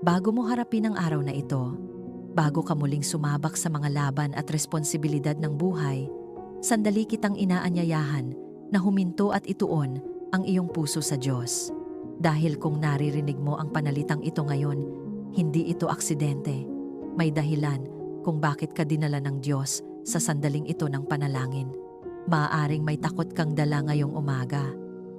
Bago mo harapin ang araw na ito, bago ka muling sumabak sa mga laban at responsibilidad ng buhay, sandali kitang inaanyayahan na huminto at ituon ang iyong puso sa Diyos. Dahil kung naririnig mo ang panalitang ito ngayon, hindi ito aksidente. May dahilan kung bakit ka dinala ng Diyos sa sandaling ito ng panalangin. Maaaring may takot kang dala ngayong umaga.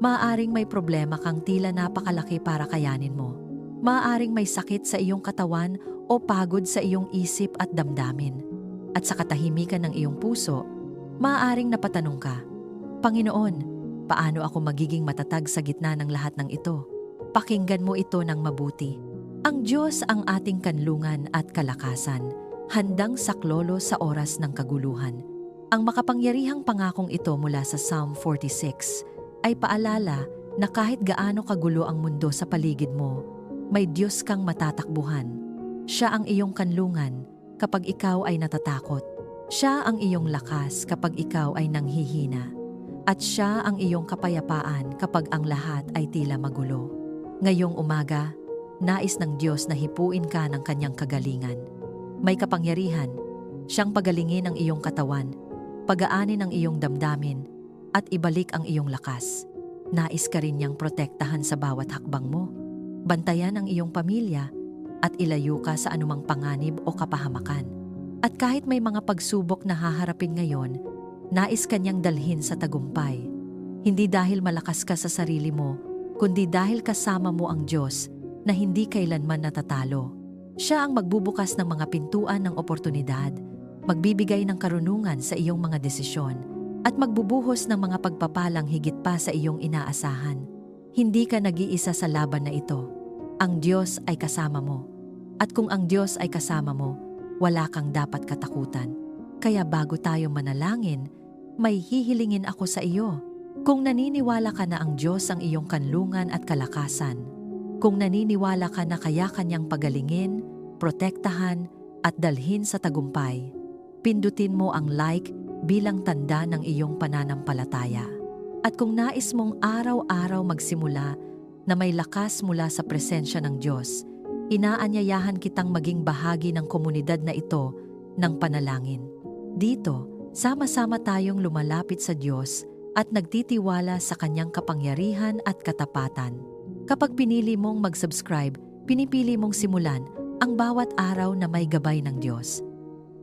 Maaaring may problema kang tila napakalaki para kayanin mo. Maaaring may sakit sa iyong katawan o pagod sa iyong isip at damdamin. At sa katahimikan ng iyong puso, maaaring napatanong ka, Panginoon, paano ako magiging matatag sa gitna ng lahat ng ito? Pakinggan mo ito ng mabuti. Ang Diyos ang ating kanlungan at kalakasan, handang saklolo sa oras ng kaguluhan. Ang makapangyarihang pangakong ito mula sa Psalm 46 ay paalala na kahit gaano kagulo ang mundo sa paligid mo, may Diyos kang matatakbuhan. Siya ang iyong kanlungan kapag ikaw ay natatakot. Siya ang iyong lakas kapag ikaw ay nanghihina. At siya ang iyong kapayapaan kapag ang lahat ay tila magulo. Ngayong umaga, nais ng Diyos na hipuin ka ng kanyang kagalingan. May kapangyarihan, siyang pagalingin ang iyong katawan, pagaanin ang iyong damdamin, at ibalik ang iyong lakas. Nais ka rin niyang protektahan sa bawat hakbang mo, bantayan ang iyong pamilya, at ilayo ka sa anumang panganib o kapahamakan. At kahit may mga pagsubok na haharapin ngayon, nais ka niyang dalhin sa tagumpay. Hindi dahil malakas ka sa sarili mo, kundi dahil kasama mo ang Diyos na hindi kailanman natatalo. Siya ang magbubukas ng mga pintuan ng oportunidad, magbibigay ng karunungan sa iyong mga desisyon, at magbubuhos ng mga pagpapalang higit pa sa iyong inaasahan. Hindi ka nag-iisa sa laban na ito. Ang Diyos ay kasama mo. At kung ang Diyos ay kasama mo, wala kang dapat katakutan. Kaya bago tayo manalangin, may hihilingin ako sa iyo. Kung naniniwala ka na ang Diyos ang iyong kanlungan at kalakasan, kung naniniwala ka na kaya kanyang pagalingin, protektahan, at dalhin sa tagumpay, pindutin mo ang like bilang tanda ng iyong pananampalataya. At kung nais mong araw-araw magsimula na may lakas mula sa presensya ng Diyos, inaanyayahan kitang maging bahagi ng komunidad na ito ng panalangin. Dito, sama-sama tayong lumalapit sa Diyos at nagtitiwala sa kanyang kapangyarihan at katapatan. Kapag pinili mong mag-subscribe, pinipili mong simulan ang bawat araw na may gabay ng Diyos.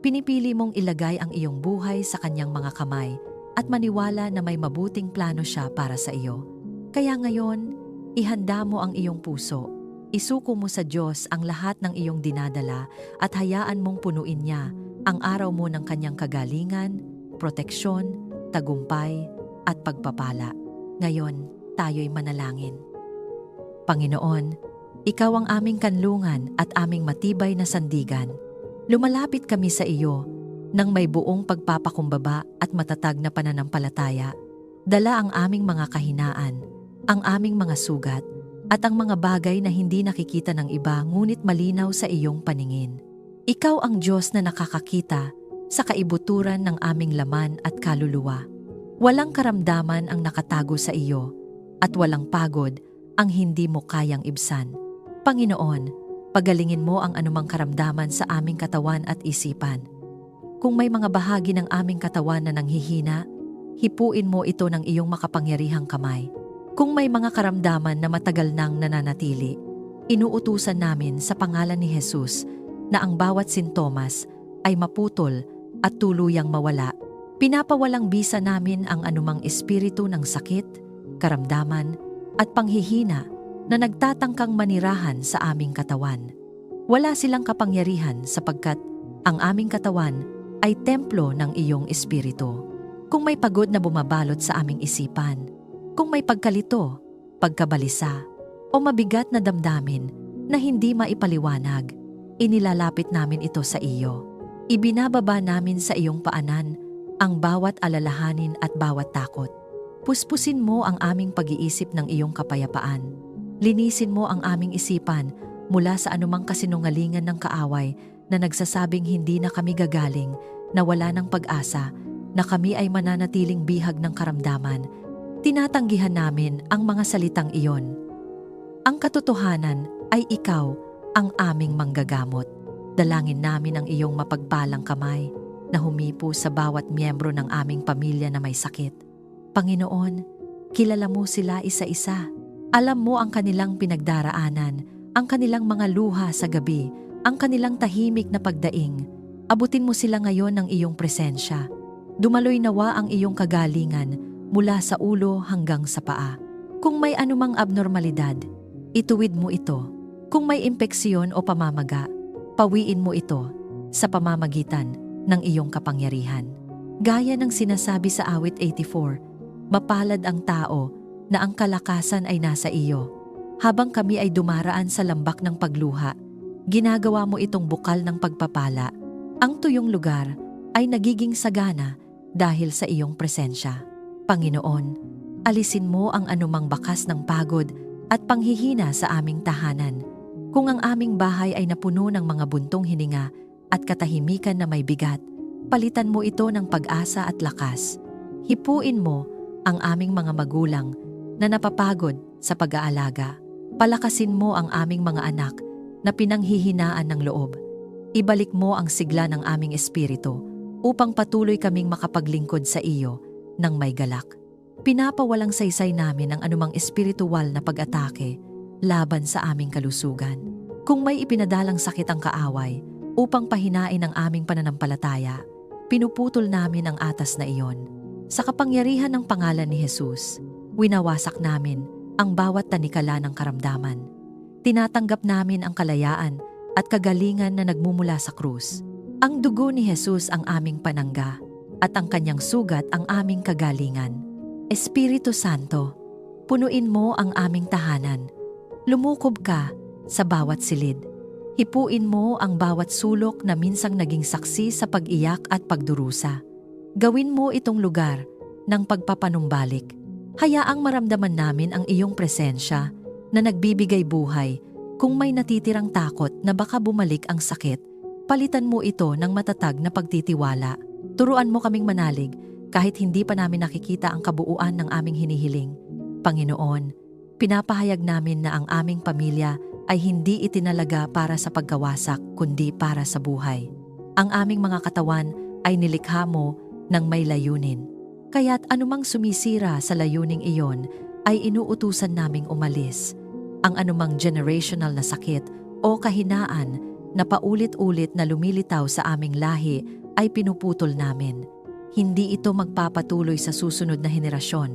Pinipili mong ilagay ang iyong buhay sa kanyang mga kamay at maniwala na may mabuting plano siya para sa iyo. Kaya ngayon, ihanda mo ang iyong puso. Isuko mo sa Diyos ang lahat ng iyong dinadala at hayaan mong punuin niya ang araw mo ng kanyang kagalingan, proteksyon, tagumpay, at pagpapala. Ngayon, tayo'y manalangin. Panginoon, Ikaw ang aming kanlungan at aming matibay na sandigan. Lumalapit kami sa iyo nang may buong pagpapakumbaba at matatag na pananampalataya. Dala ang aming mga kahinaan, ang aming mga sugat, at ang mga bagay na hindi nakikita ng iba ngunit malinaw sa iyong paningin. Ikaw ang Diyos na nakakakita sa kaibuturan ng aming laman at kaluluwa. Walang karamdaman ang nakatago sa iyo at walang pagod ang hindi mo kayang ibsan. Panginoon, pagalingin mo ang anumang karamdaman sa aming katawan at isipan. Kung may mga bahagi ng aming katawan na nanghihina, hipuin mo ito ng iyong makapangyarihang kamay. Kung may mga karamdaman na matagal nang nananatili, inuutusan namin sa pangalan ni Jesus na ang bawat sintomas ay maputol at tuluyang mawala. Pinapawalang bisa namin ang anumang espiritu ng sakit, karamdaman at panghihina na nagtatangkang manirahan sa aming katawan. Wala silang kapangyarihan sapagkat ang aming katawan ay templo ng iyong espiritu. Kung may pagod na bumabalot sa aming isipan, kung may pagkalito, pagkabalisa, o mabigat na damdamin na hindi maipaliwanag, inilalapit namin ito sa iyo. Ibinababa namin sa iyong paanan ang bawat alalahanin at bawat takot. Puspusin mo ang aming pag-iisip ng iyong kapayapaan. Linisin mo ang aming isipan mula sa anumang kasinungalingan ng kaaway na nagsasabing hindi na kami gagaling, na wala ng pag-asa, na kami ay mananatiling bihag ng karamdaman. Tinatanggihan namin ang mga salitang iyon. Ang katotohanan ay ikaw ang aming manggagamot. Dalangin namin ang iyong mapagpalang kamay na humipo sa bawat miyembro ng aming pamilya na may sakit. Panginoon, kilala mo sila isa-isa. Alam mo ang kanilang pinagdaraanan, ang kanilang mga luha sa gabi, ang kanilang tahimik na pagdaing. Abutin mo sila ngayon ng iyong presensya. Dumaloy nawa ang iyong kagalingan mula sa ulo hanggang sa paa. Kung may anumang abnormalidad, ituwid mo ito. Kung may impeksyon o pamamaga, pawiin mo ito sa pamamagitan ng iyong kapangyarihan. Gaya ng sinasabi sa awit 84, mapalad ang tao na ang kalakasan ay nasa iyo. Habang kami ay dumaraan sa lambak ng pagluha, ginagawa mo itong bukal ng pagpapala. Ang tuyong lugar ay nagiging sagana dahil sa iyong presensya. Panginoon, alisin mo ang anumang bakas ng pagod at panghihina sa aming tahanan. Kung ang aming bahay ay napuno ng mga buntong hininga at katahimikan na may bigat, palitan mo ito ng pag-asa at lakas. Hipuin mo ang aming mga magulang na napapagod sa pag-aalaga. Palakasin mo ang aming mga anak na pinanghihinaan ng loob. Ibalik mo ang sigla ng aming espiritu upang patuloy kaming makapaglingkod sa iyo ng may galak. Pinapawalang saysay namin ang anumang espiritual na pag-atake laban sa aming kalusugan. Kung may ipinadalang sakit ang kaaway upang pahinain ang aming pananampalataya, pinuputol namin ang atas na iyon. Sa kapangyarihan ng pangalan ni Jesus, winawasak namin ang bawat tanikala ng karamdaman. Tinatanggap namin ang kalayaan at kagalingan na nagmumula sa krus. Ang dugo ni Jesus ang aming panangga at ang kanyang sugat ang aming kagalingan. Espiritu Santo, punuin mo ang aming tahanan. Lumukob ka sa bawat silid. Hipuin mo ang bawat sulok na minsang naging saksi sa pag-iyak at pagdurusa. Gawin mo itong lugar ng pagpapanumbalik. Hayaang maramdaman namin ang iyong presensya na nagbibigay buhay. Kung may natitirang takot na baka bumalik ang sakit, palitan mo ito ng matatag na pagtitiwala. Turuan mo kaming manalig kahit hindi pa namin nakikita ang kabuuan ng aming hinihiling. Panginoon, pinapahayag namin na ang aming pamilya ay hindi itinalaga para sa pagkawasak kundi para sa buhay. Ang aming mga katawan ay nilikha mo ng may layunin. Kaya't anumang sumisira sa layuning iyon ay inuutusan naming umalis. Ang anumang generational na sakit o kahinaan na paulit-ulit na lumilitaw sa aming lahi ay pinuputol namin. Hindi ito magpapatuloy sa susunod na henerasyon.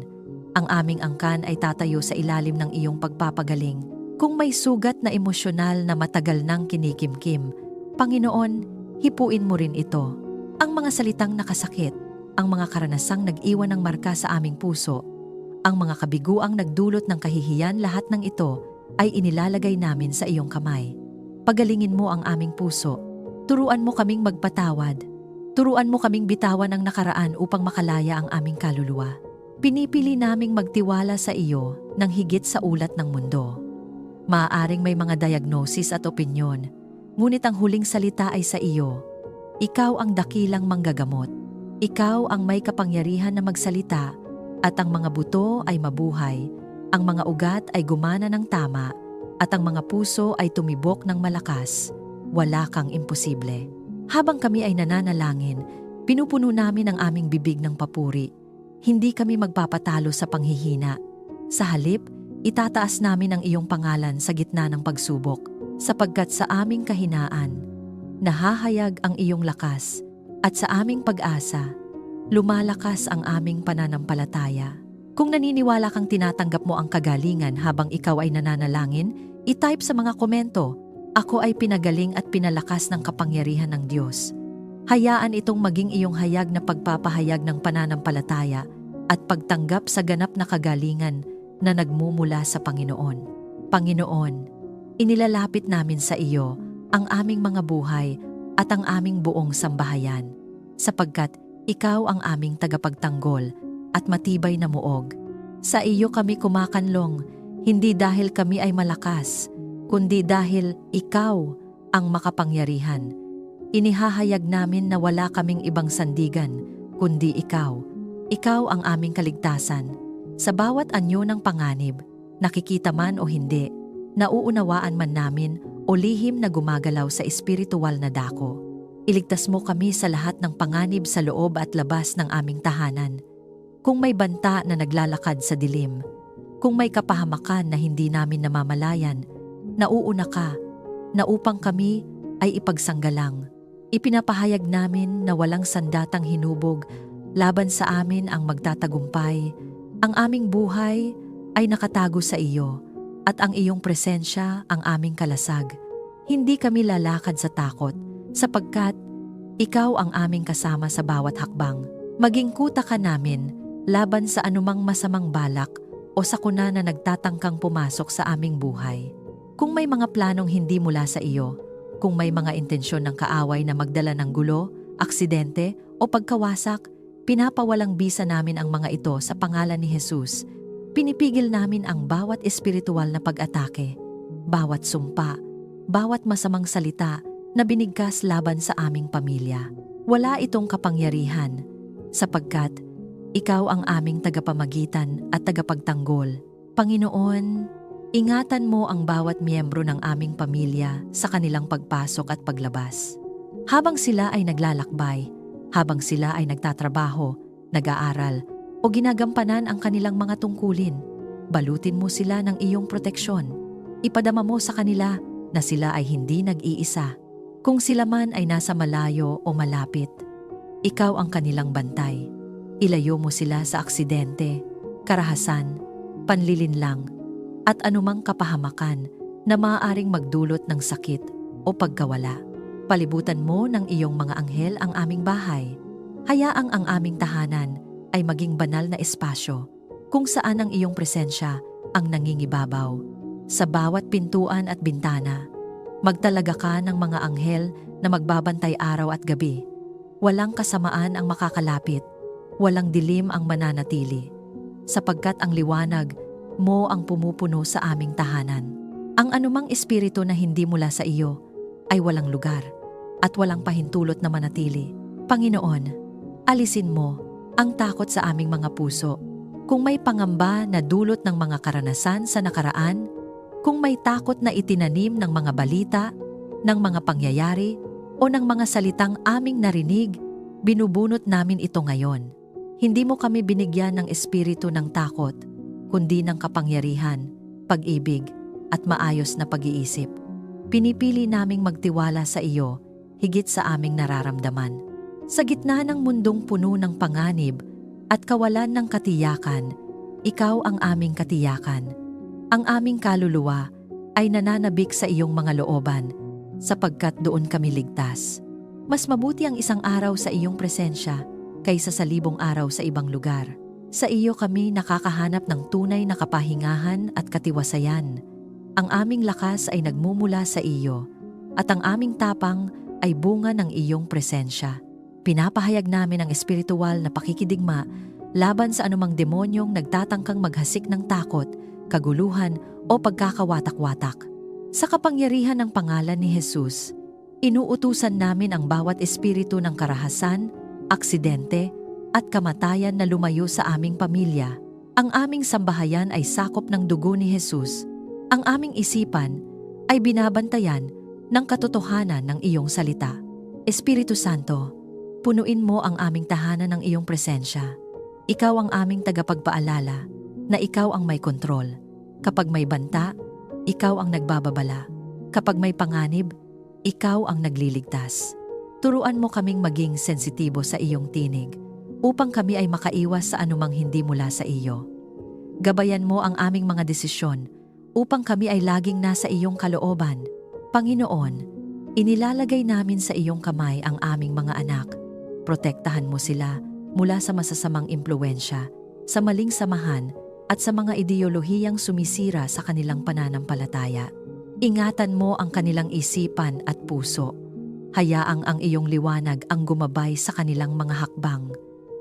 Ang aming angkan ay tatayo sa ilalim ng iyong pagpapagaling. Kung may sugat na emosyonal na matagal nang kinikimkim, Panginoon, hipuin mo rin ito. Ang mga salitang nakasakit, ang mga karanasang nag-iwan ng marka sa aming puso, ang mga kabiguang nagdulot ng kahihiyan, lahat ng ito ay inilalagay namin sa iyong kamay. Pagalingin mo ang aming puso. Turuan mo kaming magpatawad. Turuan mo kaming bitawan ang nakaraan upang makalaya ang aming kaluluwa. Pinipili naming magtiwala sa iyo ng higit sa ulat ng mundo. Maaaring may mga diagnosis at opinyon, ngunit ang huling salita ay sa iyo. Ikaw ang dakilang manggagamot. Ikaw ang may kapangyarihan na magsalita at ang mga buto ay mabuhay, ang mga ugat ay gumana ng tama at ang mga puso ay tumibok ng malakas. Wala kang imposible. Habang kami ay nananalangin, pinupuno namin ang aming bibig ng papuri. Hindi kami magpapatalo sa panghihina. Sa halip, itataas namin ang iyong pangalan sa gitna ng pagsubok, sapagkat sa aming kahinaan, nahahayag ang iyong lakas, at sa aming pag-asa, lumalakas ang aming pananampalataya. Kung naniniwala kang tinatanggap mo ang kagalingan habang ikaw ay nananalangin, i-type sa mga komento, "Ako ay pinagaling at pinalakas ng kapangyarihan ng Diyos." Hayaan itong maging iyong hayag na pagpapahayag ng pananampalataya at pagtanggap sa ganap na kagalingan na nagmumula sa Panginoon. Panginoon, inilalapit namin sa iyo ang aming mga buhay at ang aming buong sambahayan, sapagkat ikaw ang aming tagapagtanggol at matibay na muog. Sa iyo kami kumakanlong, hindi dahil kami ay malakas, kundi dahil ikaw ang makapangyarihan. Inihahayag namin na wala kaming ibang sandigan, kundi ikaw. Ikaw ang aming kaligtasan. Sa bawat anyo ng panganib, nakikita man o hindi, nauunawaan man namin o lihim na gumagalaw sa espiritual na dako. Iligtas mo kami sa lahat ng panganib sa loob at labas ng aming tahanan. Kung may banta na naglalakad sa dilim, kung may kapahamakan na hindi namin namamalayan, nauuna ka, na upang kami ay ipagsanggalang. Ipinapahayag namin na walang sandatang hinubog laban sa amin ang magtatagumpay. Ang aming buhay ay nakatago sa iyo at ang iyong presensya ang aming kalasag. Hindi kami lalakad sa takot sapagkat ikaw ang aming kasama sa bawat hakbang. Maging kuta ka namin laban sa anumang masamang balak o sakuna na nagtatangkang pumasok sa aming buhay. Kung may mga planong hindi mula sa iyo, kung may mga intensyon ng kaaway na magdala ng gulo, aksidente o pagkawasak, pinapawalang bisa namin ang mga ito sa pangalan ni Jesus. Pinipigil namin ang bawat espiritual na pag-atake, bawat sumpa, bawat masamang salita na binigkas laban sa aming pamilya. Wala itong kapangyarihan, sapagkat ikaw ang aming tagapamagitan at tagapagtanggol. Panginoon, ingatan mo ang bawat miyembro ng aming pamilya sa kanilang pagpasok at paglabas. Habang sila ay naglalakbay, habang sila ay nagtatrabaho, nag-aaral, o ginagampanan ang kanilang mga tungkulin, balutin mo sila ng iyong proteksyon. Ipadama mo sa kanila na sila ay hindi nag-iisa. Kung sila man ay nasa malayo o malapit, ikaw ang kanilang bantay. Ilayo mo sila sa aksidente, karahasan, panlilinlang, at anumang kapahamakan na maaaring magdulot ng sakit o pagkawala. Palibutan mo ng iyong mga anghel ang aming bahay. Hayaang ang aming tahanan ay maging banal na espasyo kung saan ang iyong presensya ang nangingibabaw. Sa bawat pintuan at bintana, magtalaga ka ng mga anghel na magbabantay araw at gabi. Walang kasamaan ang makakalapit, walang dilim ang mananatili, sapagkat ang liwanag mo ang pumupuno sa aming tahanan. Ang anumang espiritu na hindi mula sa iyo ay walang lugar at walang pahintulot na manatili. Panginoon, alisin mo ang takot sa aming mga puso. Kung may pangamba na dulot ng mga karanasan sa nakaraan, kung may takot na itinanim ng mga balita, ng mga pangyayari, o ng mga salitang aming narinig, binubunot namin ito ngayon. Hindi mo kami binigyan ng espiritu ng takot, kundi ng kapangyarihan, pag-ibig, at maayos na pag-iisip. Pinipili naming magtiwala sa iyo, higit sa aming nararamdaman. Sa gitna ng mundong puno ng panganib at kawalan ng katiyakan, ikaw ang aming katiyakan. Ang aming kaluluwa ay nananabik sa iyong mga looban, sapagkat doon kami ligtas. Mas mabuti ang isang araw sa iyong presensya kaysa sa 1,000 araw sa ibang lugar. Sa iyo kami nakakahanap ng tunay na kapahingahan at katiwasayan. Ang aming lakas ay nagmumula sa iyo, at ang aming tapang ay bunga ng iyong presensya. Pinapahayag namin ang espiritual na pakikidigma laban sa anumang demonyong nagtatangkang maghasik ng takot, kaguluhan o pagkakawatak-watak. Sa kapangyarihan ng pangalan ni Jesus, inuutusan namin ang bawat espiritu ng karahasan, aksidente, at kamatayan na lumayo sa aming pamilya. Ang aming sambahayan ay sakop ng dugo ni Jesus. Ang aming isipan ay binabantayan ng katotohanan ng iyong salita. Espiritu Santo, punuin mo ang aming tahanan ng iyong presensya. Ikaw ang aming tagapagpaalala na ikaw ang may kontrol. Kapag may banta, ikaw ang nagbababala. Kapag may panganib, ikaw ang nagliligtas. Turuan mo kaming maging sensitibo sa iyong tinig upang kami ay makaiwas sa anumang hindi mula sa iyo. Gabayan mo ang aming mga desisyon upang kami ay laging nasa iyong kalooban. Panginoon, inilalagay namin sa iyong kamay ang aming mga anak. Protektahan mo sila mula sa masasamang impluwensya, sa maling samahan, at sa mga ideolohiyang sumisira sa kanilang pananampalataya. Ingatan mo ang kanilang isipan at puso. Hayaang ang iyong liwanag ang gumabay sa kanilang mga hakbang.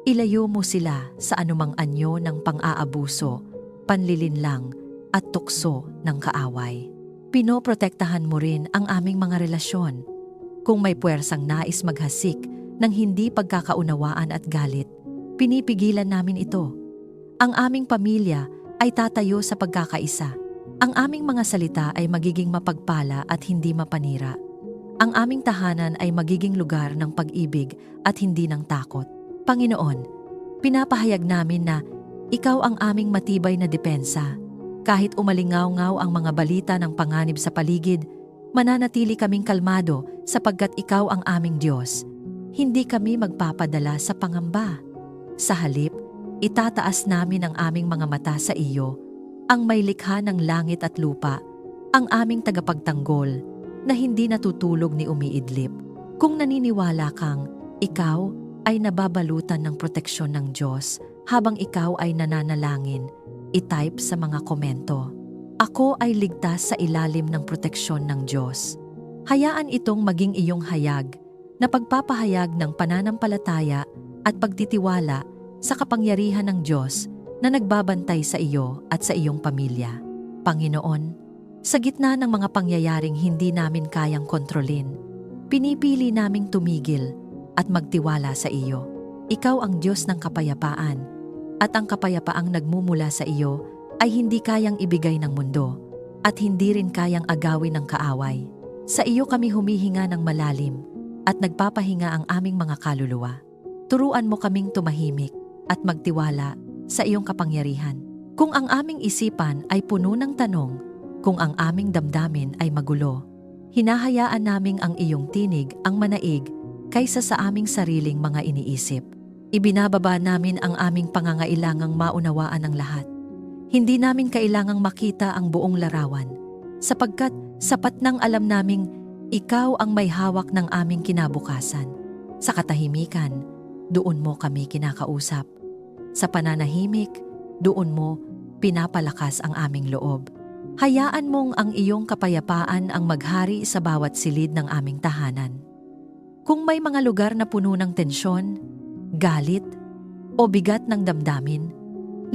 Ilayo mo sila sa anumang anyo ng pang-aabuso, panlilinlang, at tukso ng kaaway. Pinoprotektahan mo rin ang aming mga relasyon. Kung may puwersang nais maghasik ng hindi pagkakaunawaan at galit, pinipigilan namin ito. Ang aming pamilya ay tatayo sa pagkakaisa. Ang aming mga salita ay magiging mapagpala at hindi mapanira. Ang aming tahanan ay magiging lugar ng pag-ibig at hindi ng takot. Panginoon, pinapahayag namin na Ikaw ang aming matibay na depensa. Kahit umalingaw-ngaw ang mga balita ng panganib sa paligid, mananatili kaming kalmado sapagkat Ikaw ang aming Diyos. Hindi kami magpapadala sa pangamba. Sa halip, itataas namin ang aming mga mata sa iyo, ang may likha ng langit at lupa, ang aming tagapagtanggol na hindi natutulog ni umiidlip. Kung naniniwala kang ikaw ay nababalutan ng proteksyon ng Diyos habang ikaw ay nananalangin, i-type sa mga komento. Ako ay ligtas sa ilalim ng proteksyon ng Diyos. Hayaan itong maging iyong hayag na pagpapahayag ng pananampalataya at pagtitiwala sa kapangyarihan ng Diyos na nagbabantay sa iyo at sa iyong pamilya. Panginoon, sa gitna ng mga pangyayaring hindi namin kayang kontrolin, pinipili naming tumigil at magtiwala sa iyo. Ikaw ang Diyos ng kapayapaan, at ang kapayapaang nagmumula sa iyo ay hindi kayang ibigay ng mundo at hindi rin kayang agawin ng kaaway. Sa iyo kami humihinga ng malalim at nagpapahinga ang aming mga kaluluwa. Turuan mo kaming tumahimik at magtiwala sa iyong kapangyarihan. Kung ang aming isipan ay puno ng tanong, kung ang aming damdamin ay magulo, hinahayaan naming ang iyong tinig ang manaig kaysa sa aming sariling mga iniisip. Ibinababa namin ang aming pangangailangang maunawaan ng lahat. Hindi namin kailangang makita ang buong larawan, sapagkat sapat nang alam naming ikaw ang may hawak ng aming kinabukasan. Sa katahimikan, doon mo kami kinakausap. Sa pananahimik, doon mo pinapalakas ang aming loob. Hayaan mong ang iyong kapayapaan ang maghari sa bawat silid ng aming tahanan. Kung may mga lugar na puno ng tensyon, galit, o bigat ng damdamin,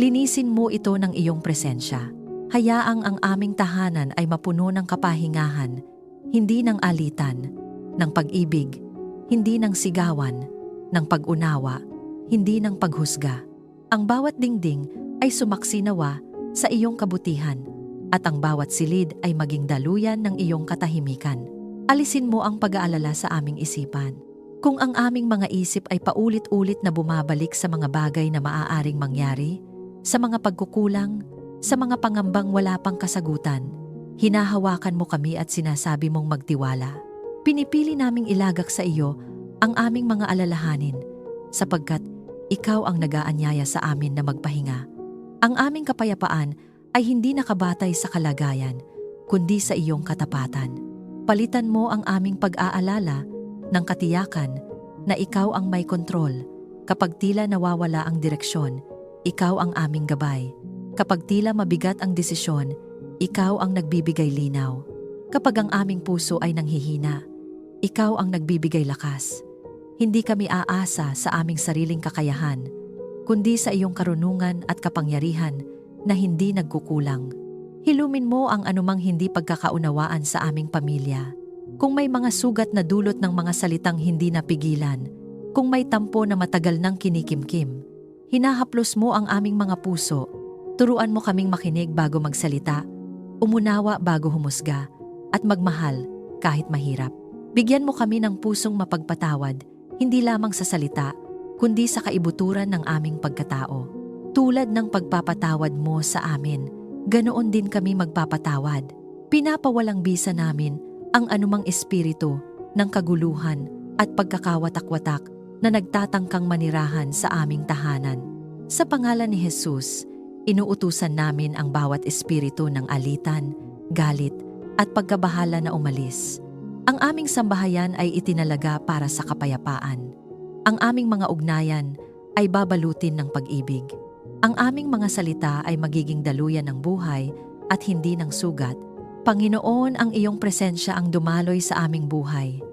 linisin mo ito ng iyong presensya. Hayaang ang aming tahanan ay mapuno ng kapahingahan, hindi ng alitan, ng pag-ibig, hindi ng sigawan, ng pag-unawa, hindi ng paghusga. Ang bawat dingding ay sumaksinawa sa iyong kabutihan, at ang bawat silid ay maging daluyan ng iyong katahimikan. Alisin mo ang pag-aalala sa aming isipan. Kung ang aming mga isip ay paulit-ulit na bumabalik sa mga bagay na maaaring mangyari, sa mga pagkukulang, sa mga pangambang wala pang kasagutan, hinahawakan mo kami at sinasabi mong magtiwala. Pinipili naming ilagak sa iyo ang aming mga alalahanin, sapagkat ikaw ang nag-aanyaya sa amin na magpahinga. Ang aming kapayapaan ay hindi nakabatay sa kalagayan, kundi sa iyong katapatan. Palitan mo ang aming pag-aalala ng katiyakan na ikaw ang may kontrol. Kapag tila nawawala ang direksyon, ikaw ang aming gabay. Kapag tila mabigat ang desisyon, ikaw ang nagbibigay linaw. Kapag ang aming puso ay nanghihina, ikaw ang nagbibigay lakas. Hindi kami aasa sa aming sariling kakayahan, kundi sa iyong karunungan at kapangyarihan na hindi nagkukulang. Hilumin mo ang anumang hindi pagkakaunawaan sa aming pamilya. Kung may mga sugat na dulot ng mga salitang hindi napigilan, kung may tampo na matagal nang kinikimkim, hinahaplos mo ang aming mga puso. Turuan mo kaming makinig bago magsalita, umunawa bago humusga, at magmahal kahit mahirap. Bigyan mo kami ng pusong mapagpatawad, hindi lamang sa salita, kundi sa kaibuturan ng aming pagkatao. Tulad ng pagpapatawad mo sa amin, ganoon din kami magpapatawad. Pinapawalang bisa namin ang anumang espiritu ng kaguluhan at pagkakawatak-watak na nagtatangkang manirahan sa aming tahanan. Sa pangalan ni Jesus, inuutusan namin ang bawat espiritu ng alitan, galit, at pagkabahala na umalis. Ang aming sambahayan ay itinalaga para sa kapayapaan. Ang aming mga ugnayan ay babalutin ng pag-ibig. Ang aming mga salita ay magiging daluyan ng buhay at hindi ng sugat. Panginoon, ang iyong presensya ang dumaloy sa aming buhay.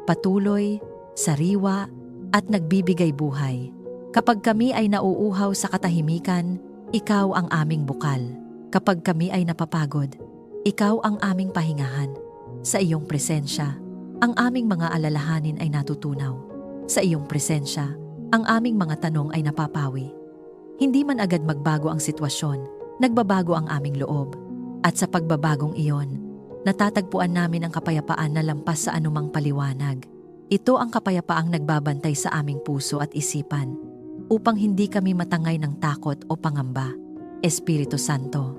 Patuloy, sariwa, at nagbibigay buhay. Kapag kami ay nauuhaw sa katahimikan, ikaw ang aming bukal. Kapag kami ay napapagod, ikaw ang aming pahingahan. Sa iyong presensya, ang aming mga alalahanin ay natutunaw. Sa iyong presensya, ang aming mga tanong ay napapawi. Hindi man agad magbago ang sitwasyon, nagbabago ang aming loob. At sa pagbabagong iyon, natatagpuan namin ang kapayapaan na lampas sa anumang paliwanag. Ito ang kapayapaang nagbabantay sa aming puso at isipan upang hindi kami matangay ng takot o pangamba. Espiritu Santo,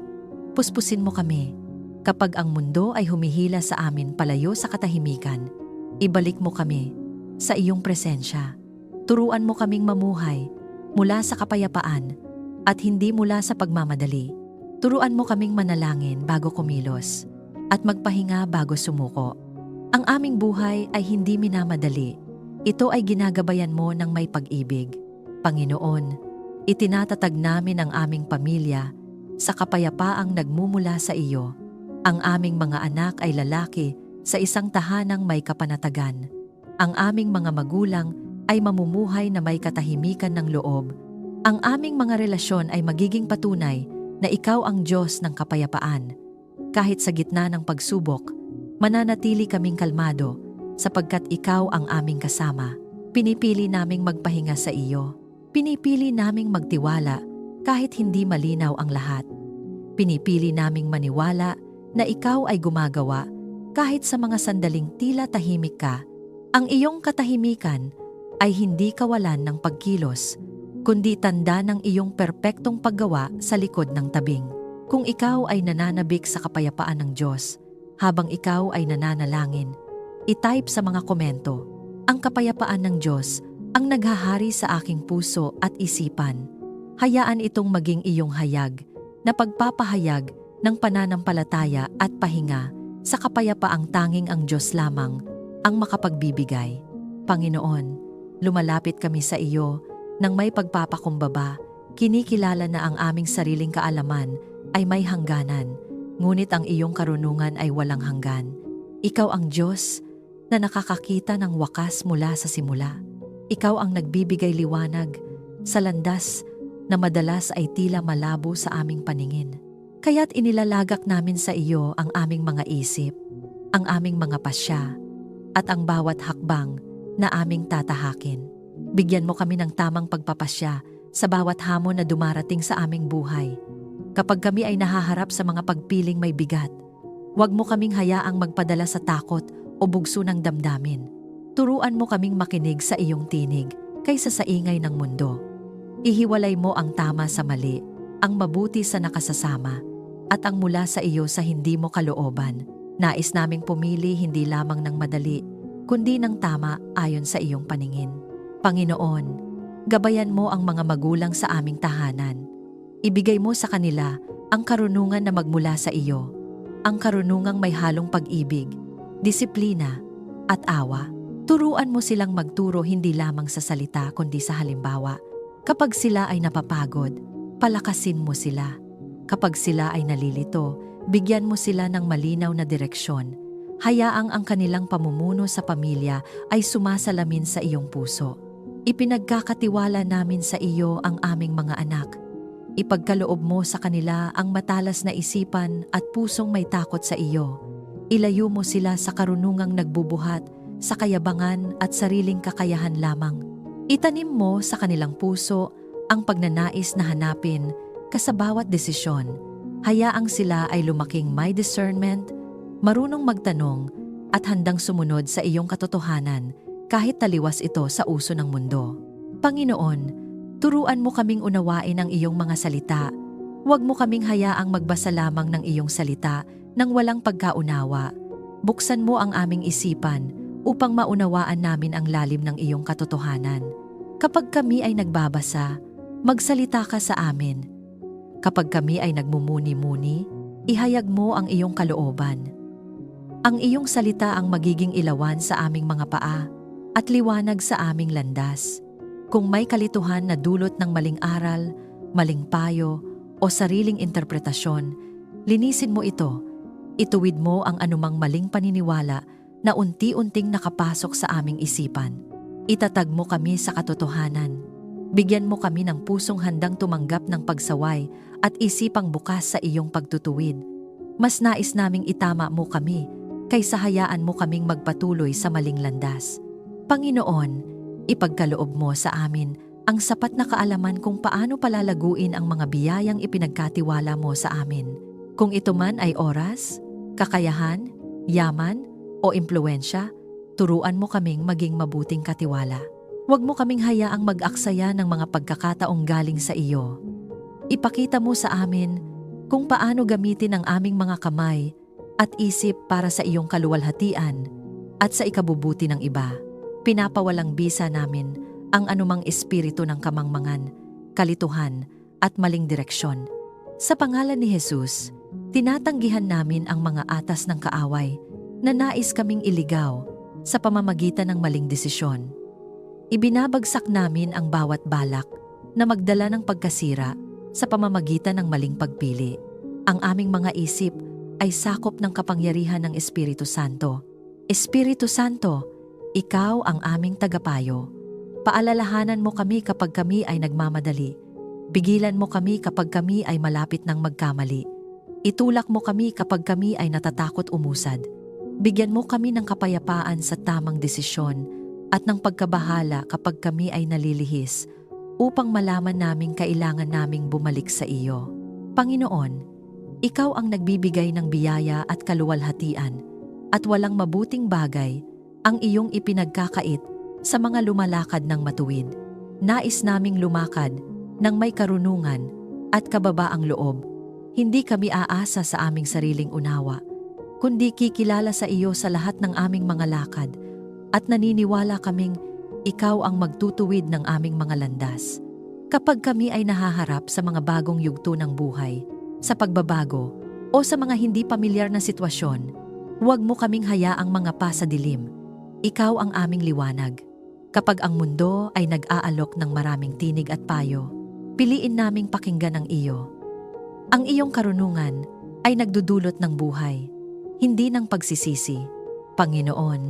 puspusin mo kami. Kapag ang mundo ay humihila sa amin palayo sa katahimikan, ibalik mo kami sa iyong presensya. Turuan mo kaming mamuhay mula sa kapayapaan at hindi mula sa pagmamadali. Turuan mo kaming manalangin bago kumilos at magpahinga bago sumuko. Ang aming buhay ay hindi minamadali. Ito ay ginagabayan mo ng may pag-ibig. Panginoon, itinatatag namin ang aming pamilya sa kapayapaang nagmumula sa iyo. Ang aming mga anak ay lalaki sa isang tahanang may kapanatagan. Ang aming mga magulang ay mamumuhay na may katahimikan ng loob. Ang aming mga relasyon ay magiging patunay na ikaw ang Diyos ng kapayapaan. Kahit sa gitna ng pagsubok, mananatili kaming kalmado sapagkat ikaw ang aming kasama. Pinipili naming magpahinga sa iyo. Pinipili naming magtiwala kahit hindi malinaw ang lahat. Pinipili naming maniwala na ikaw ay gumagawa kahit sa mga sandaling tila tahimik ka. Ang iyong katahimikan ay hindi kawalan ng pagkilos, kundi tanda ng iyong perpektong paggawa sa likod ng tabing. Kung ikaw ay nananabik sa kapayapaan ng Diyos, habang ikaw ay nananalangin, i-type sa mga komento, ang kapayapaan ng Diyos ang naghahari sa aking puso at isipan. Hayaan itong maging iyong hayag na pagpapahayag ng pananampalataya at pahinga sa kapayapaang tanging ang Diyos lamang ang makapagbibigay. Panginoon, lumalapit kami sa iyo nang may pagpapakumbaba. Kinikilala na ang aming sariling kaalaman ay may hangganan, ngunit ang iyong karunungan ay walang hanggan. Ikaw ang Diyos na nakakakita ng wakas mula sa simula. Ikaw ang nagbibigay liwanag sa landas na madalas ay tila malabo sa aming paningin. Kaya't inilalagak namin sa iyo ang aming mga isip, ang aming mga pasya, at ang bawat hakbang na aming tatahakin. Bigyan mo kami ng tamang pagpapasya sa bawat hamon na dumarating sa aming buhay. Kapag kami ay nahaharap sa mga pagpiling may bigat, huwag mo kaming hayaang magpadala sa takot o bugso ng damdamin. Turuan mo kaming makinig sa iyong tinig kaysa sa ingay ng mundo. Ihiwalay mo ang tama sa mali, ang mabuti sa nakasasama, at ang mula sa iyo sa hindi mo kalooban. Nais naming pumili hindi lamang ng madali, kundi ng tama ayon sa iyong paningin. Panginoon, gabayan mo ang mga magulang sa aming tahanan. Ibigay mo sa kanila ang karunungan na magmula sa iyo, ang karunungang may halong pag-ibig, disiplina, at awa. Turuan mo silang magturo hindi lamang sa salita kundi sa halimbawa. Kapag sila ay napapagod, palakasin mo sila. Kapag sila ay nalilito, bigyan mo sila ng malinaw na direksyon. Hayaang ang kanilang pamumuno sa pamilya ay sumasalamin sa iyong puso. Ipinagkakatiwala namin sa iyo ang aming mga anak. Ipagkaloob mo sa kanila ang matalas na isipan at pusong may takot sa iyo. Ilayo mo sila sa karunungang nagbubuhat, sa kayabangan at sariling kakayahan lamang. Itanim mo sa kanilang puso ang pagnanais na hanapin ka sa bawat desisyon. Hayaang sila ay lumaking may discernment, marunong magtanong at handang sumunod sa iyong katotohanan kahit taliwas ito sa uso ng mundo. Panginoon, turuan mo kaming unawain ang iyong mga salita. Huwag mo kaming hayaang magbasa lamang ng iyong salita nang walang pagkaunawa. Buksan mo ang aming isipan upang maunawaan namin ang lalim ng iyong katotohanan. Kapag kami ay nagbabasa, magsalita ka sa amin. Kapag kami ay nagmumuni-muni, ihayag mo ang iyong kalooban. Ang iyong salita ang magiging ilawan sa aming mga paa at liwanag sa aming landas. Kung may kalituhan na dulot ng maling aral, maling payo, o sariling interpretasyon, linisin mo ito. Ituwid mo ang anumang maling paniniwala na unti-unting nakapasok sa aming isipan. Itatag mo kami sa katotohanan. Bigyan mo kami ng pusong handang tumanggap ng pagsaway at isipang bukas sa iyong pagtutuwid. Mas nais naming itama mo kami kaysa hayaan mo kaming magpatuloy sa maling landas. Panginoon, ipagkaloob mo sa amin ang sapat na kaalaman kung paano palalaguin ang mga biyayang ipinagkatiwala mo sa amin. Kung ito man ay oras, kakayahan, yaman, o impluensya, turuan mo kaming maging mabuting katiwala. Huwag mo kaming hayaang mag-aksaya ng mga pagkakataong galing sa iyo. Ipakita mo sa amin kung paano gamitin ang aming mga kamay at isip para sa iyong kaluwalhatian at sa ikabubuti ng iba. Pinapawalang bisa namin ang anumang espiritu ng kamangmangan, kalituhan at maling direksyon. Sa pangalan ni Jesus, tinatanggihan namin ang mga atas ng kaaway na nais kaming iligaw sa pamamagitan ng maling desisyon. Ibinabagsak namin ang bawat balak na magdala ng pagkasira sa pamamagitan ng maling pagpili. Ang aming mga isip ay sakop ng kapangyarihan ng Espiritu Santo. Espiritu Santo, ikaw ang aming tagapayo. Paalalahanan mo kami kapag kami ay nagmamadali. Pigilan mo kami kapag kami ay malapit ng magkamali. Itulak mo kami kapag kami ay natatakot umusad. Bigyan mo kami ng kapayapaan sa tamang desisyon at ng pagkabahala kapag kami ay nalilihis upang malaman naming kailangan naming bumalik sa iyo. Panginoon, ikaw ang nagbibigay ng biyaya at kaluwalhatian at walang mabuting bagay ang iyong ipinagkakait sa mga lumalakad ng matuwid. Nais naming lumakad ng may karunungan at kababaang loob. Hindi kami aasa sa aming sariling unawa, kundi kikilala sa iyo sa lahat ng aming mga lakad at naniniwala kaming ikaw ang magtutuwid ng aming mga landas. Kapag kami ay nahaharap sa mga bagong yugto ng buhay, sa pagbabago o sa mga hindi pamilyar na sitwasyon, huwag mo kaming hayaang mga sa dilim. Ikaw ang aming liwanag. Kapag ang mundo ay nag-aalok ng maraming tinig at payo, piliin naming pakinggan ang iyo. Ang iyong karunungan ay nagdudulot ng buhay, hindi ng pagsisisi. Panginoon,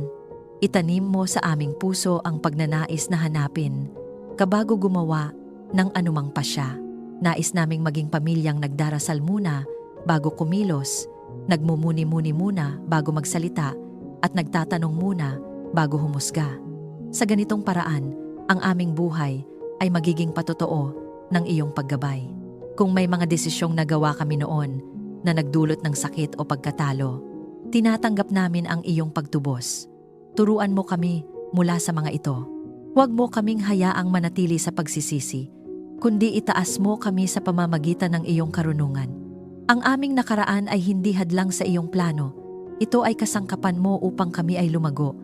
itanim mo sa aming puso ang pagnanais na hanapin kabago gumawa ng anumang pasya. Nais naming maging pamilyang nagdarasal muna bago kumilos, nagmumuni-muni muna bago magsalita at nagtatanong muna bago humusga. Sa ganitong paraan, ang aming buhay ay magiging patotoo ng iyong paggabay. Kung may mga desisyong nagawa kami noon na nagdulot ng sakit o pagkatalo, tinatanggap namin ang iyong pagtubos. Turuan mo kami mula sa mga ito. Huwag mo kaming hayaang manatili sa pagsisisi, kundi itaas mo kami sa pamamagitan ng iyong karunungan. Ang aming nakaraan ay hindi hadlang sa iyong plano. Ito ay kasangkapan mo upang kami ay lumago.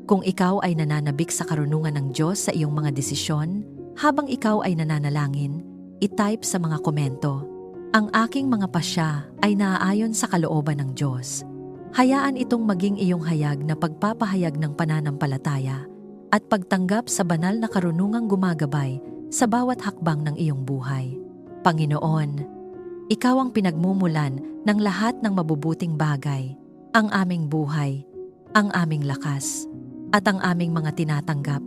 Kung ikaw ay nananabik sa karunungan ng Diyos sa iyong mga desisyon, habang ikaw ay nananalangin, i-type sa mga komento, ang aking mga pasya ay naaayon sa kalooban ng Diyos. Hayaan itong maging iyong hayag na pagpapahayag ng pananampalataya at pagtanggap sa banal na karunungang gumagabay sa bawat hakbang ng iyong buhay. Panginoon, ikaw ang pinagmumulan ng lahat ng mabubuting bagay, ang aming buhay, ang aming lakas, at ang aming mga tinatanggap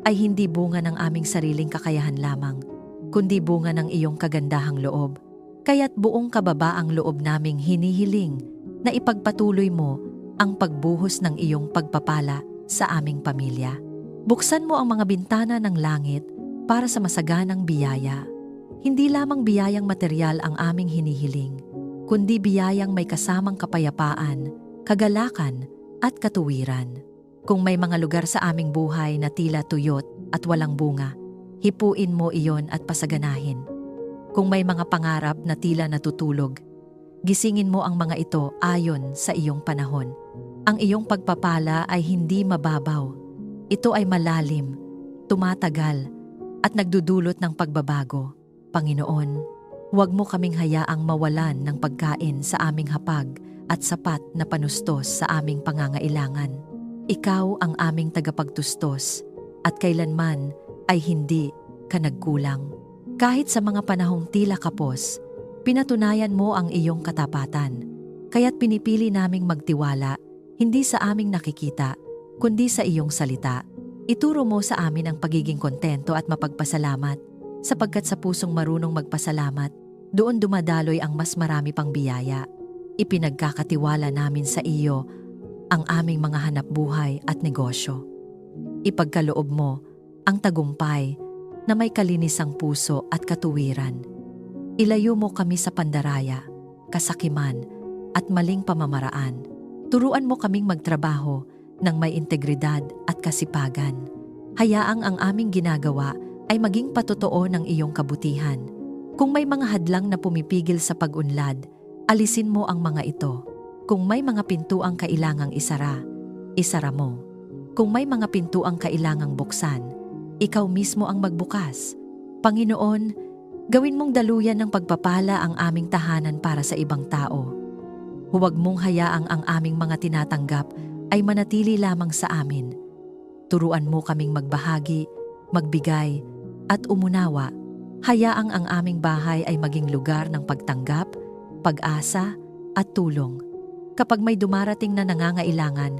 ay hindi bunga ng aming sariling kakayahan lamang, kundi bunga ng iyong kagandahang loob. Kaya't buong kababaang loob naming hinihiling na ipagpatuloy mo ang pagbuhos ng iyong pagpapala sa aming pamilya. Buksan mo ang mga bintana ng langit para sa masaganang biyaya. Hindi lamang biyayang material ang aming hinihiling, kundi biyayang may kasamang kapayapaan, kagalakan at katuwiran. Kung may mga lugar sa aming buhay na tila tuyot at walang bunga, hipuin mo iyon at pasaganahin. Kung may mga pangarap na tila natutulog, gisingin mo ang mga ito ayon sa iyong panahon. Ang iyong pagpapala ay hindi mababaw. Ito ay malalim, tumatagal, at nagdudulot ng pagbabago. Panginoon, huwag mo kaming hayaang mawalan ng pagkain sa aming hapag at sapat na panustos sa aming pangangailangan. Ikaw ang aming tagapagtustos at kailanman ay hindi ka nagkulang. Kahit sa mga panahong tila kapos, pinatunayan mo ang iyong katapatan. Kaya't pinipili naming magtiwala, hindi sa aming nakikita, kundi sa iyong salita. Ituro mo sa amin ang pagiging kontento at mapagpasalamat, sapagkat sa pusong marunong magpasalamat, doon dumadaloy ang mas marami pang biyaya. Ipinagkakatiwala namin sa iyo ang aming mga hanapbuhay at negosyo. Ipagkaloob mo ang tagumpay na may kalinisang puso at katuwiran. Ilayo mo kami sa pandaraya, kasakiman at maling pamamaraan. Turuan mo kaming magtrabaho ng may integridad at kasipagan. Hayaang ang aming ginagawa ay maging patotoo ng iyong kabutihan. Kung may mga hadlang na pumipigil sa pag-unlad, alisin mo ang mga ito. Kung may mga pintuang kailangang isara, isara mo. Kung may mga pintuang kailangang buksan, ikaw mismo ang magbukas. Panginoon, gawin mong daluyan ng pagpapala ang aming tahanan para sa ibang tao. Huwag mong hayaang ang aming mga tinatanggap ay manatili lamang sa amin. Turuan mo kaming magbahagi, magbigay, at umunawa. Hayaang ang aming bahay ay maging lugar ng pagtanggap, pag-asa, at tulong. Kapag may dumarating na nangangailangan,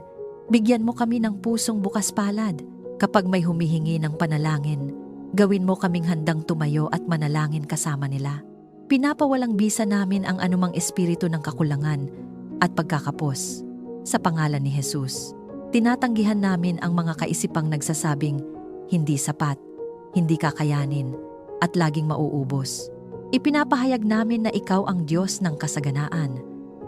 bigyan mo kami ng pusong bukas palad. Kapag may humihingi ng panalangin, gawin mo kaming handang tumayo at manalangin kasama nila. Pinapawalang bisa namin ang anumang espiritu ng kakulangan at pagkakapos. Sa pangalan ni Jesus, tinatanggihan namin ang mga kaisipang nagsasabing hindi sapat, hindi kakayanin, at laging mauubos. Ipinapahayag namin na ikaw ang Diyos ng kasaganaan.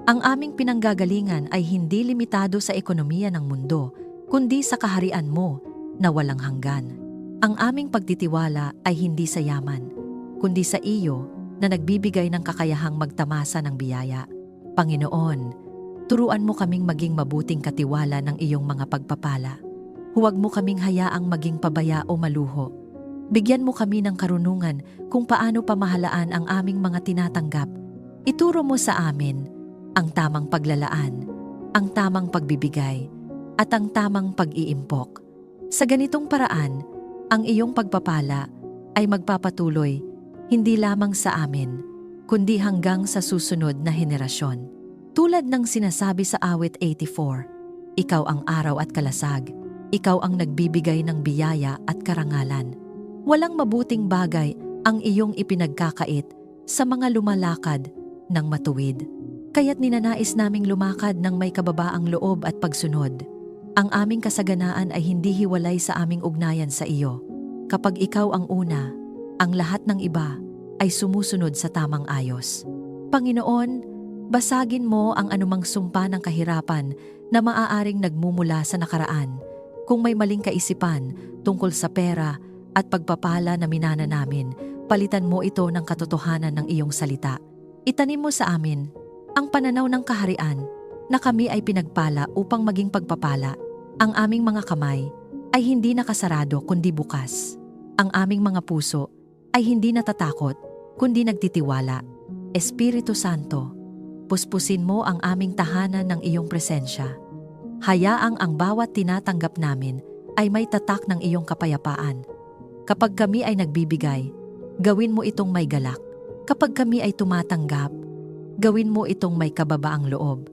Ang aming pinanggagalingan ay hindi limitado sa ekonomiya ng mundo, kundi sa kaharian mo na walang hanggan. Ang aming pagtitiwala ay hindi sa yaman, kundi sa iyo na nagbibigay ng kakayahang magtamasa ng biyaya. Panginoon, turuan mo kaming maging mabuting katiwala ng iyong mga pagpapala. Huwag mo kaming hayaang maging pabaya o maluho. Bigyan mo kami ng karunungan kung paano pamahalaan ang aming mga tinatanggap. Ituro mo sa amin ang tamang paglalaan, ang tamang pagbibigay, at ang tamang pag-iimpok. Sa ganitong paraan, ang iyong pagpapala ay magpapatuloy hindi lamang sa amin, kundi hanggang sa susunod na henerasyon. Tulad ng sinasabi sa awit 84, ikaw ang araw at kalasag, ikaw ang nagbibigay ng biyaya at karangalan. Walang mabuting bagay ang iyong ipinagkakait sa mga lumalakad ng matuwid. Kaya't ninanais naming lumakad ng may kababaang loob at pagsunod. Ang aming kasaganaan ay hindi hiwalay sa aming ugnayan sa iyo. Kapag ikaw ang una, ang lahat ng iba ay sumusunod sa tamang ayos. Panginoon, basagin mo ang anumang sumpa ng kahirapan na maaaring nagmumula sa nakaraan. Kung may maling kaisipan tungkol sa pera at pagpapala na minana namin, palitan mo ito ng katotohanan ng iyong salita. Itanim mo sa amin ang pananaw ng kaharian na kami ay pinagpala upang maging pagpapala. Ang aming mga kamay ay hindi nakasarado kundi bukas. Ang aming mga puso ay hindi natatakot kundi nagtitiwala. Espiritu Santo, puspusin mo ang aming tahanan ng iyong presensya. Hayaang ang bawat tinatanggap namin ay may tatak ng iyong kapayapaan. Kapag kami ay nagbibigay, gawin mo itong may galak. Kapag kami ay tumatanggap, gawin mo itong may kababaang loob.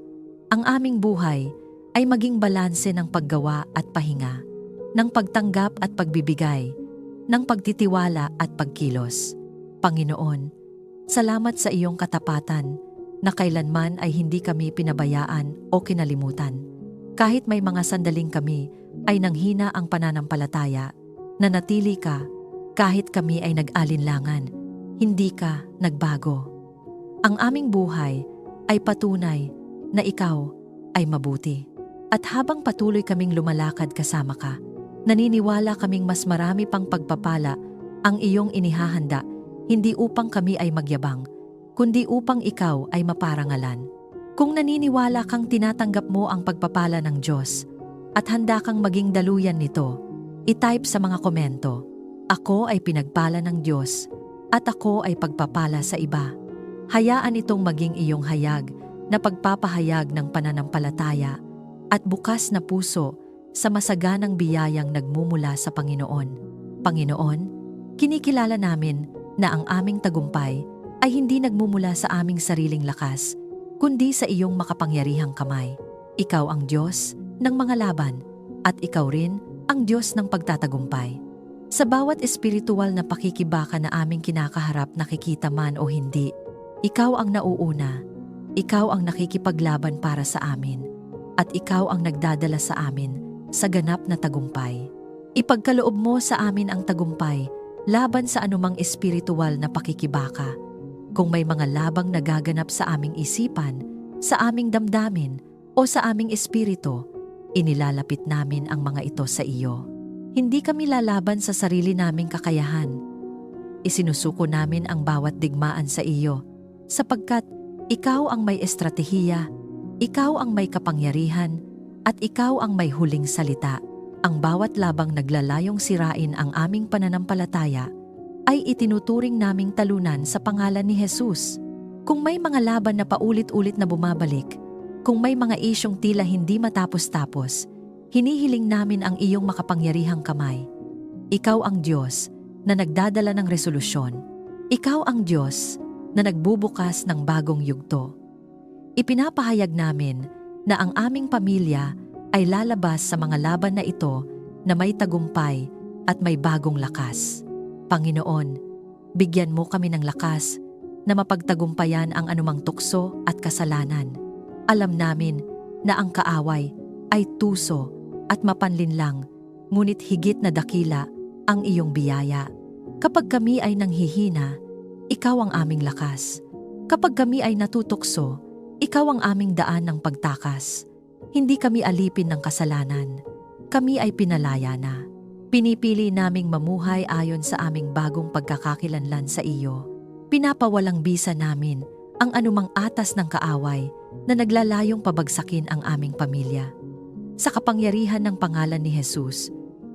Ang aming buhay ay maging balanse ng paggawa at pahinga, ng pagtanggap at pagbibigay, ng pagtitiwala at pagkilos. Panginoon, salamat sa iyong katapatan na kailanman ay hindi kami pinabayaan o kinalimutan. Kahit may mga sandaling kami ay nanghina ang pananampalataya, nanatili ka kahit kami ay nag-alinlangan, hindi ka nagbago. Ang aming buhay ay patunay na ikaw ay mabuti. At habang patuloy kaming lumalakad kasama ka, naniniwala kaming mas marami pang pagpapala ang iyong inihahanda, hindi upang kami ay magyabang, kundi upang ikaw ay maparangalan. Kung naniniwala kang tinatanggap mo ang pagpapala ng Diyos at handa kang maging daluyan nito, i-type sa mga komento, ako ay pinagpala ng Diyos at ako ay pagpapala sa iba. Hayaan itong maging iyong hayag na pagpapahayag ng pananampalataya at bukas na puso sa masaganang biyayang nagmumula sa Panginoon. Panginoon, kinikilala namin na ang aming tagumpay ay hindi nagmumula sa aming sariling lakas, kundi sa iyong makapangyarihang kamay. Ikaw ang Diyos ng mga laban at ikaw rin ang Diyos ng pagtatagumpay. Sa bawat espiritual na pakikibaka na aming kinakaharap, nakikita man o hindi, ikaw ang nauuna, ikaw ang nakikipaglaban para sa amin, at ikaw ang nagdadala sa amin sa ganap na tagumpay. Ipagkaloob mo sa amin ang tagumpay laban sa anumang espiritual na pakikibaka. Kung may mga labang nagaganap sa aming isipan, sa aming damdamin, o sa aming espiritu, inilalapit namin ang mga ito sa iyo. Hindi kami lalaban sa sarili naming kakayahan. Isinusuko namin ang bawat digmaan sa iyo, sapagkat ikaw ang may estratehiya, ikaw ang may kapangyarihan, at ikaw ang may huling salita. Ang bawat labang naglalayong sirain ang aming pananampalataya ay itinuturing naming talunan sa pangalan ni Jesus. Kung may mga laban na paulit-ulit na bumabalik, kung may mga isyong tila hindi matapos-tapos, hinihiling namin ang iyong makapangyarihang kamay. Ikaw ang Diyos na nagdadala ng resolusyon. Ikaw ang Diyos na nagbubukas ng bagong yugto. Ipinapahayag namin na ang aming pamilya ay lalabas sa mga laban na ito na may tagumpay at may bagong lakas. Panginoon, bigyan mo kami ng lakas na mapagtagumpayan ang anumang tukso at kasalanan. Alam namin na ang kaaway ay tuso at mapanlinlang, ngunit higit na dakila ang iyong biyaya. Kapag kami ay nanghihina, ikaw ang aming lakas. Kapag kami ay natutukso, ikaw ang aming daan ng pagtakas. Hindi kami alipin ng kasalanan. Kami ay pinalaya na. Pinipili naming mamuhay ayon sa aming bagong pagkakakilanlan sa iyo. Pinapawalang bisa namin ang anumang atas ng kaaway na naglalayong pabagsakin ang aming pamilya. Sa kapangyarihan ng pangalan ni Jesus,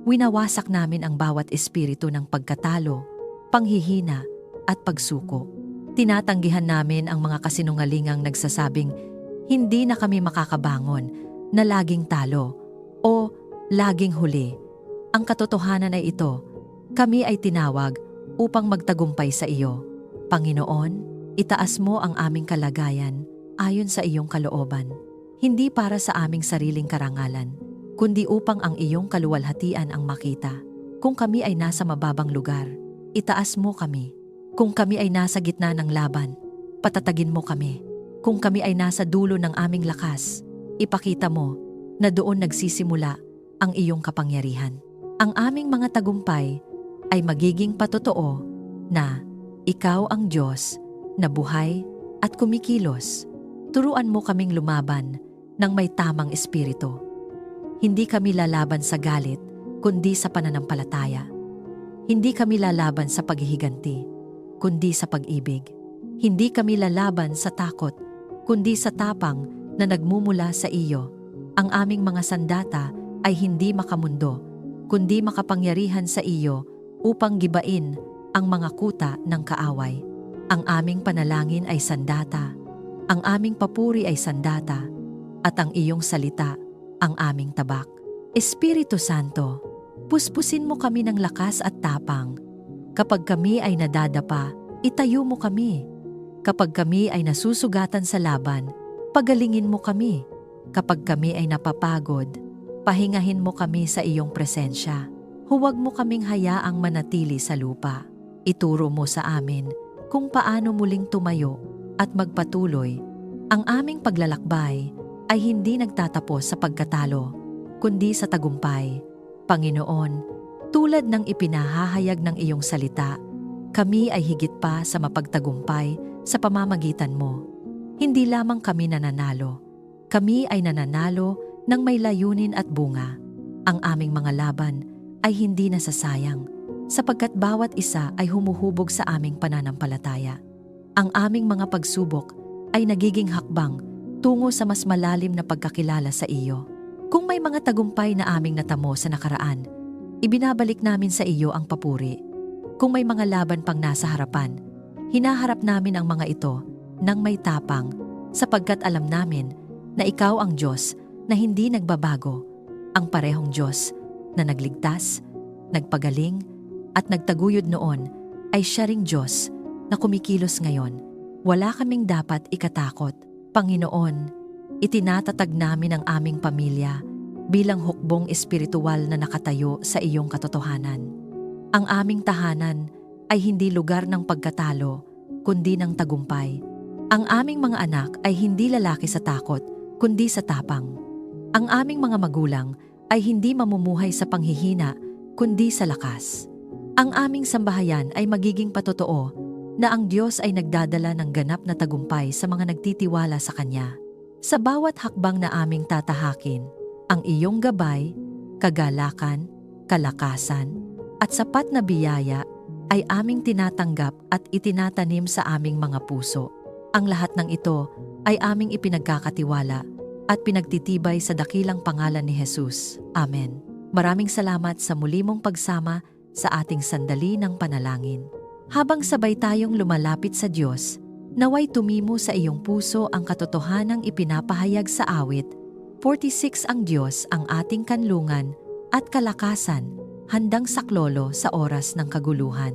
winawasak namin ang bawat espiritu ng pagkatalo, panghihina at pagsuko. Tinatanggihan namin ang mga kasinungalingang nagsasabing hindi na kami makakabangon, na laging talo o laging huli. Ang katotohanan ay ito, kami ay tinawag upang magtagumpay sa iyo. Panginoon, itaas mo ang aming kalagayan ayon sa iyong kalooban, hindi para sa aming sariling karangalan, kundi upang ang iyong kaluwalhatian ang makita. Kung kami ay nasa mababang lugar, itaas mo kami. Kung kami ay nasa gitna ng laban, patatagin mo kami. Kung kami ay nasa dulo ng aming lakas, ipakita mo na doon nagsisimula ang iyong kapangyarihan. Ang aming mga tagumpay ay magiging patotoo na ikaw ang Diyos na buhay at kumikilos. Turuan mo kaming lumaban ng may tamang espiritu. Hindi kami lalaban sa galit, kundi sa pananampalataya. Hindi kami lalaban sa paghihiganti, kundi sa pag-ibig. Hindi kami lalaban sa takot, kundi sa tapang na nagmumula sa iyo. Ang aming mga sandata ay hindi makamundo, kundi makapangyarihan sa iyo upang gibain ang mga kuta ng kaaway. Ang aming panalangin ay sandata, ang aming papuri ay sandata, at ang iyong salita ang aming tabak. Espiritu Santo, puspusin mo kami ng lakas at tapang. Kapag kami ay nadadapa, itayo mo kami. Kapag kami ay nasusugatan sa laban, pagalingin mo kami. Kapag kami ay napapagod, pahingahin mo kami sa iyong presensya. Huwag mo kaming hayaang manatili sa lupa. Ituro mo sa amin kung paano muling tumayo at magpatuloy. Ang aming paglalakbay ay hindi nagtatapos sa pagkatalo, kundi sa tagumpay. Panginoon, tulad ng ipinahahayag ng iyong salita, kami ay higit pa sa mapagtagumpay sa pamamagitan mo. Hindi lamang kami nananalo, kami ay nananalo ng may layunin at bunga. Ang aming mga laban ay hindi nasasayang, sapagkat bawat isa ay humuhubog sa aming pananampalataya. Ang aming mga pagsubok ay nagiging hakbang tungo sa mas malalim na pagkakilala sa iyo. Kung may mga tagumpay na aming natamo sa nakaraan, ibinabalik namin sa iyo ang papuri. Kung may mga laban pang nasa harapan, hinaharap namin ang mga ito nang may tapang, sapagkat alam namin na ikaw ang Diyos na hindi nagbabago, ang parehong Diyos na nagligtas, nagpagaling, at nagtaguyod noon ay siya ring Diyos na kumikilos ngayon. Wala kaming dapat ikatakot. Panginoon, itinatatag namin ang aming pamilya bilang hukbong espiritual na nakatayo sa iyong katotohanan. Ang aming tahanan ay hindi lugar ng pagkatalo, kundi ng tagumpay. Ang aming mga anak ay hindi lalaki sa takot, kundi sa tapang. Ang aming mga magulang ay hindi mamumuhay sa panghihina, kundi sa lakas. Ang aming sambahayan ay magiging patotoo na ang Diyos ay nagdadala ng ganap na tagumpay sa mga nagtitiwala sa Kanya. Sa bawat hakbang na aming tatahakin, ang iyong gabay, kagalakan, kalakasan, at sapat na biyaya ay aming tinatanggap at itinatanim sa aming mga puso. Ang lahat ng ito ay aming ipinagkakatiwala at pinagtitibay sa dakilang pangalan ni Jesus. Amen. Maraming salamat sa muli mong pagsama sa ating sandali ng panalangin. Habang sabay tayong lumalapit sa Diyos, naway tumimo sa iyong puso ang katotohanang ipinapahayag sa awit. 46 Ang Diyos ang ating kanlungan at kalakasan, handang saklolo sa oras ng kaguluhan.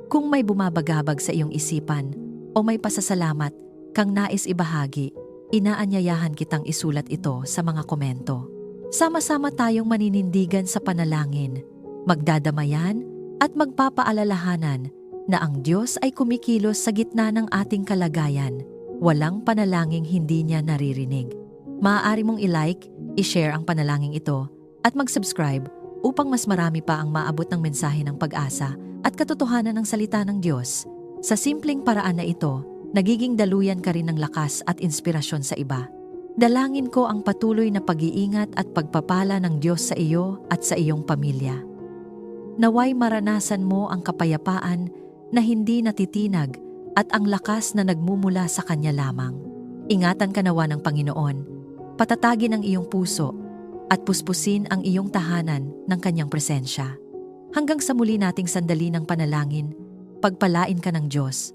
Kung may bumabagabag sa iyong isipan o may pasasalamat kang nais ibahagi, inaanyayahan kitang isulat ito sa mga komento. Sama-sama tayong maninindigan sa panalangin, magdadamayan at magpapaalalahanan na ang Diyos ay kumikilos sa gitna ng ating kalagayan. Walang panalangin hindi niya naririnig. Maaari mong i-like, i-share ang panalangin ito at mag-subscribe upang mas marami pa ang maabot ng mensahe ng pag-asa at katotohanan ng salita ng Diyos. Sa simpleng paraan na ito, nagiging daluyan ka rin ng lakas at inspirasyon sa iba. Dalangin ko ang patuloy na pag-iingat at pagpapala ng Diyos sa iyo at sa iyong pamilya. Naway maranasan mo ang kapayapaan na hindi natitinag at ang lakas na nagmumula sa Kanya lamang. Ingatan ka nawa ng Panginoon, patatagin ang iyong puso at puspusin ang iyong tahanan ng Kanyang presensya. Hanggang sa muli nating sandali ng panalangin, pagpalain ka ng Diyos